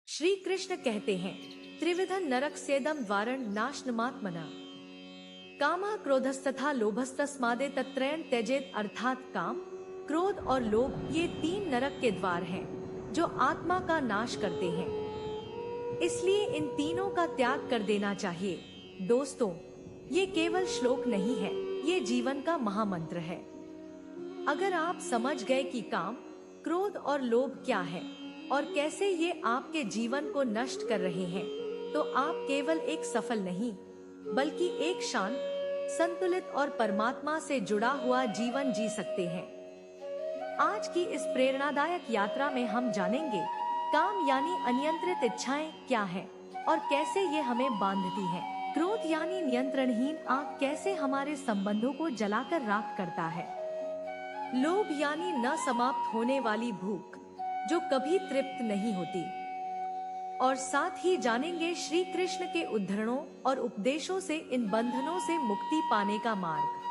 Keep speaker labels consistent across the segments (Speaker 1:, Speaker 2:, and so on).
Speaker 1: श्री कृष्ण कहते हैं, त्रिविधं नरक सेदम द्वारण नाशनमात्मना कामा क्रोधस्तथा लोभस्तस्मादे तत्रयन त्यजेत। अर्थात काम, क्रोध और लोभ ये तीन नरक के द्वार हैं जो आत्मा का नाश करते हैं, इसलिए इन तीनों का त्याग कर देना चाहिए। दोस्तों, ये केवल श्लोक नहीं है, ये जीवन का महामंत्र है। अगर आप समझ गए कि काम, क्रोध और लोभ क्या है और कैसे ये आपके जीवन को नष्ट कर रहे हैं, तो आप केवल एक सफल नहीं बल्कि एक शांत, संतुलित और परमात्मा से जुड़ा हुआ जीवन जी सकते हैं। आज की इस प्रेरणादायक यात्रा में हम जानेंगे काम यानी अनियंत्रित इच्छाएं क्या है और कैसे ये हमें बांधती हैं। क्रोध यानी नियंत्रणहीन आग कैसे हमारे संबंधों को जलाकर राख करता है। लोभ यानी न समाप्त होने वाली भूख जो कभी तृप्त नहीं होती। और साथ ही जानेंगे श्री कृष्ण के उद्धरणों और उपदेशों से इन बंधनों से मुक्ति पाने का मार्ग।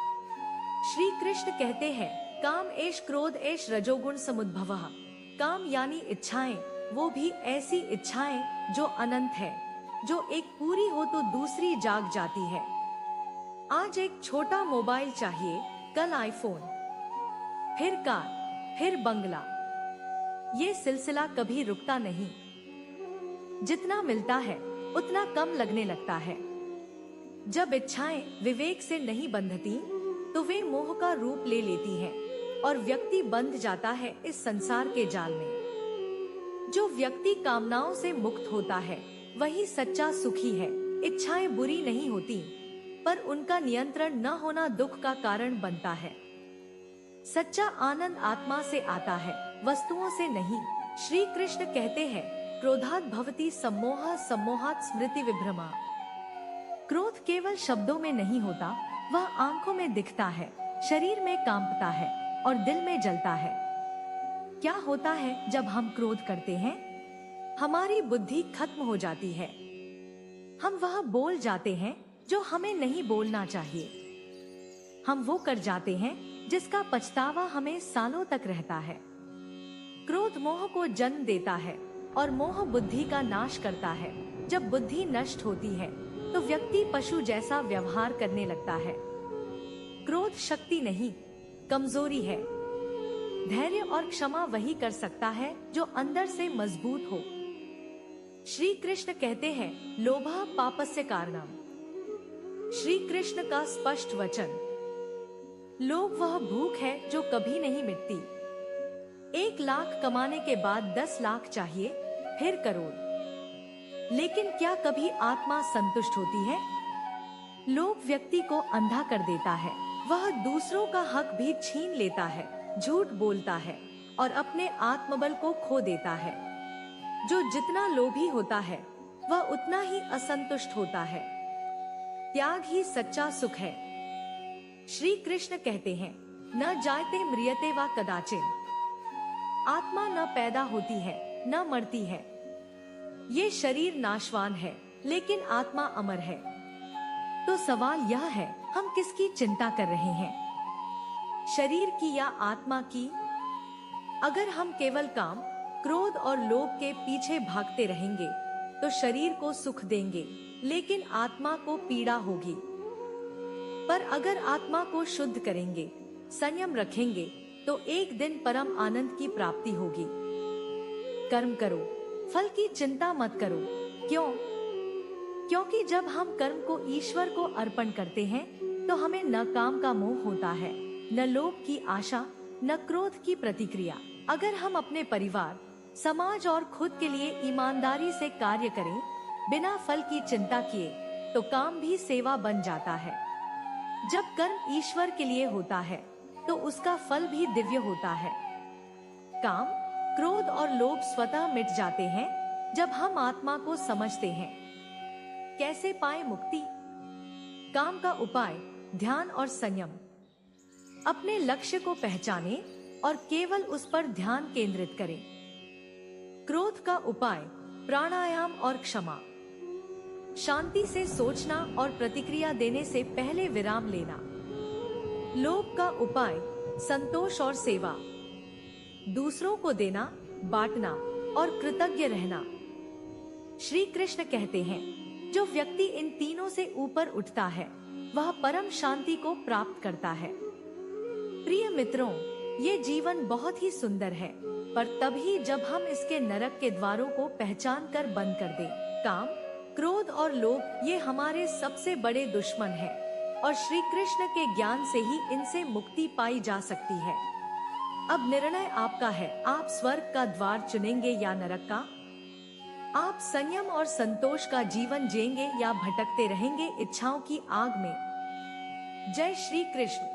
Speaker 1: श्री कृष्ण कहते हैं, काम एष क्रोध एष रजोगुण समुद्भवः। काम यानी इच्छाएं, वो भी ऐसी इच्छाएं जो अनंत है, जो एक पूरी हो तो दूसरी जाग जाती है। आज एक छोटा मोबाइल चाहिए, कल आईफोन, फिर कार, फिर बंगला। ये सिलसिला कभी रुकता नहीं। जितना मिलता है उतना कम लगने लगता है। जब इच्छाएं विवेक से नहीं बंधती तो वे मोह का रूप ले लेती हैं और व्यक्ति बंध जाता है इस संसार के जाल में। जो व्यक्ति कामनाओं से मुक्त होता है वही सच्चा सुखी है। इच्छाएं बुरी नहीं होती, पर उनका नियंत्रण न होना दुख का कारण बनता है। सच्चा आनंद आत्मा से आता है, वस्तुओं से नहीं। श्री कृष्ण कहते हैं, क्रोधात् भवति सम्मोहः सम्मोहात् स्मृति विभ्रमा। क्रोध केवल शब्दों में नहीं होता, वह आंखों में दिखता है, शरीर में कांपता है और दिल में जलता है। क्या होता है जब हम क्रोध करते हैं? हमारी बुद्धि खत्म हो जाती है। हम वह बोल जाते हैं जो हमें नहीं बोलना चाहिए। हम वो कर जाते हैं जिसका पछतावा हमें सालों तक रहता है। क्रोध मोह को जन्म देता है और मोह बुद्धि का नाश करता है। जब बुद्धि नष्ट होती है तो व्यक्ति पशु जैसा व्यवहार करने लगता है। क्रोध शक्ति नहीं, कमजोरी है। धैर्य और क्षमा वही कर सकता है जो अंदर से मजबूत हो। श्री कृष्ण कहते हैं, लोभः पापस्य कारणम। श्री कृष्ण का स्पष्ट वचन। लोभ वह भूख है जो कभी नहीं मिटती। 1 लाख कमाने के बाद 10 लाख चाहिए, फिर करोड़। लेकिन क्या कभी आत्मा संतुष्ट होती है? लोभ व्यक्ति को अंधा कर देता है। वह दूसरों का हक भी छीन लेता है, झूठ बोलता है और अपने आत्मबल को खो देता है। जो जितना लोभी होता है वह उतना ही असंतुष्ट होता है। त्याग ही सच्चा सुख है। श्री कृष्ण कहते हैं, न जायते म्रियते वा कदाचिन। आत्मा न पैदा होती है न मरती है। ये शरीर नाशवान है लेकिन आत्मा अमर है। तो सवाल यह है, हम किसकी चिंता कर रहे हैं? शरीर की या आत्मा की? अगर हम केवल काम, क्रोध और लोभ के पीछे भागते रहेंगे तो शरीर को सुख देंगे लेकिन आत्मा को पीड़ा होगी। पर अगर आत्मा को शुद्ध करेंगे, संयम रखेंगे तो एक दिन परम आनंद की प्राप्ति होगी। कर्म करो, फल की चिंता मत करो। क्यों? क्योंकि जब हम कर्म को ईश्वर को अर्पण करते हैं तो हमें न काम का मोह होता है, न लोभ की आशा, न क्रोध की प्रतिक्रिया। अगर हम अपने परिवार, समाज और खुद के लिए ईमानदारी से कार्य करें, बिना फल की चिंता किए, तो काम भी सेवा बन जाता है। जब कर्म ईश्वर के लिए होता है तो उसका फल भी दिव्य होता है। काम, क्रोध और लोभ स्वतः मिट जाते हैं जब हम आत्मा को समझते हैं। कैसे पाए मुक्ति? काम का उपाय, ध्यान और संयम। अपने लक्ष्य को पहचानें और केवल उस पर ध्यान केंद्रित करें। क्रोध का उपाय, प्राणायाम और क्षमा। शांति से सोचना और प्रतिक्रिया देने से पहले विराम लेना। लोभ का उपाय, संतोष और सेवा। दूसरों को देना, बांटना और कृतज्ञ रहना। श्री कृष्ण कहते हैं, जो व्यक्ति इन तीनों से ऊपर उठता है वह परम शांति को प्राप्त करता है। प्रिय मित्रों, ये जीवन बहुत ही सुंदर है, पर तभी जब हम इसके नरक के द्वारों को पहचान कर बंद कर दें। काम, क्रोध और लोभ ये हमारे सबसे बड़े दुश्मन हैं, और श्री कृष्ण के ज्ञान से ही इनसे मुक्ति पाई जा सकती है। अब निर्णय आपका है, आप स्वर्ग का द्वार चुनेंगे या नरक का? आप संयम और संतोष का जीवन जिएंगे या भटकते रहेंगे इच्छाओं की आग में? जय श्री कृष्ण।